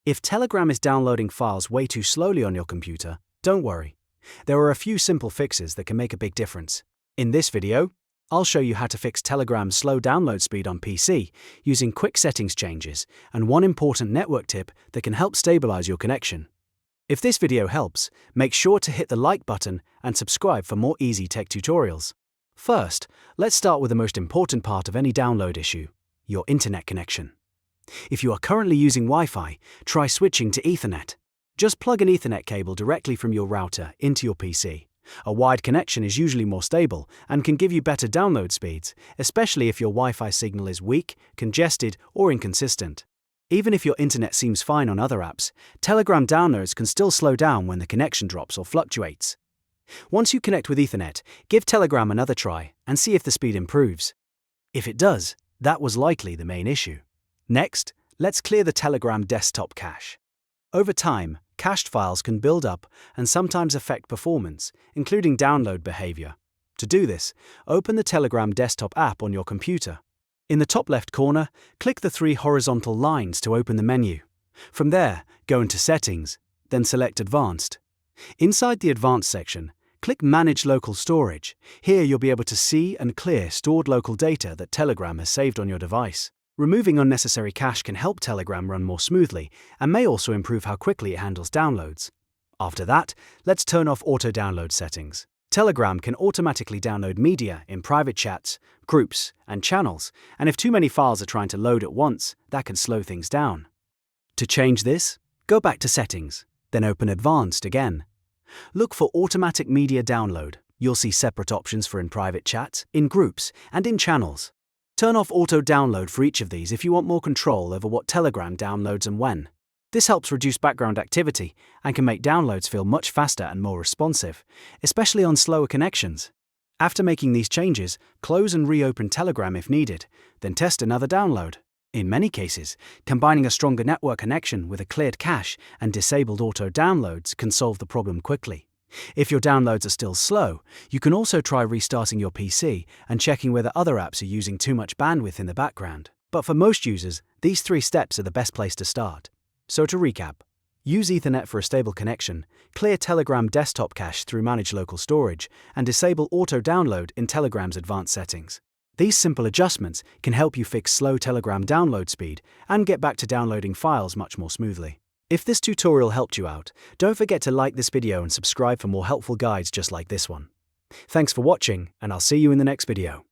If Telegram is downloading files way too slowly on your computer, don't worry. There are a few simple fixes that can make a big difference. In this video, I'll show you how to fix Telegram's slow download speed on PC using quick settings changes and one important network tip that can help stabilize your connection. If this video helps, make sure to hit the like button and subscribe for more easy tech tutorials. First, let's start with the most important part of any download issue: your internet connection. If you are currently using Wi-Fi, try switching to Ethernet. Just plug an Ethernet cable directly from your router into your PC. A wired connection is usually more stable and can give you better download speeds, especially if your Wi-Fi signal is weak, congested, or inconsistent. Even if your internet seems fine on other apps, Telegram downloads can still slow down when the connection drops or fluctuates. Once you connect with Ethernet, give Telegram another try and see if the speed improves. If it does, that was likely the main issue. Next, let's clear the Telegram desktop cache. Over time, cached files can build up and sometimes affect performance, including download behavior. To do this, open the Telegram desktop app on your computer. In the top left corner, click the three horizontal lines to open the menu. From there, go into Settings, then select Advanced. Inside the Advanced section, click Manage Local Storage. Here you'll be able to see and clear stored local data that Telegram has saved on your device. Removing unnecessary cache can help Telegram run more smoothly and may also improve how quickly it handles downloads. After that, let's turn off auto-download settings. Telegram can automatically download media in private chats, groups, and channels, and if too many files are trying to load at once, that can slow things down. To change this, go back to Settings, then open Advanced again. Look for Automatic Media Download. You'll see separate options for in private chats, in groups, and in channels. Turn off auto-download for each of these if you want more control over what Telegram downloads and when. This helps reduce background activity and can make downloads feel much faster and more responsive, especially on slower connections. After making these changes, close and reopen Telegram if needed, then test another download. In many cases, combining a stronger network connection with a cleared cache and disabled auto-downloads can solve the problem quickly. If your downloads are still slow, you can also try restarting your PC and checking whether other apps are using too much bandwidth in the background. But for most users, these 3 steps are the best place to start. So to recap, use Ethernet for a stable connection, clear Telegram desktop cache through Manage Local Storage, and disable auto-download in Telegram's advanced settings. These simple adjustments can help you fix slow Telegram download speed and get back to downloading files much more smoothly. If this tutorial helped you out, don't forget to like this video and subscribe for more helpful guides just like this one. Thanks for watching, and I'll see you in the next video.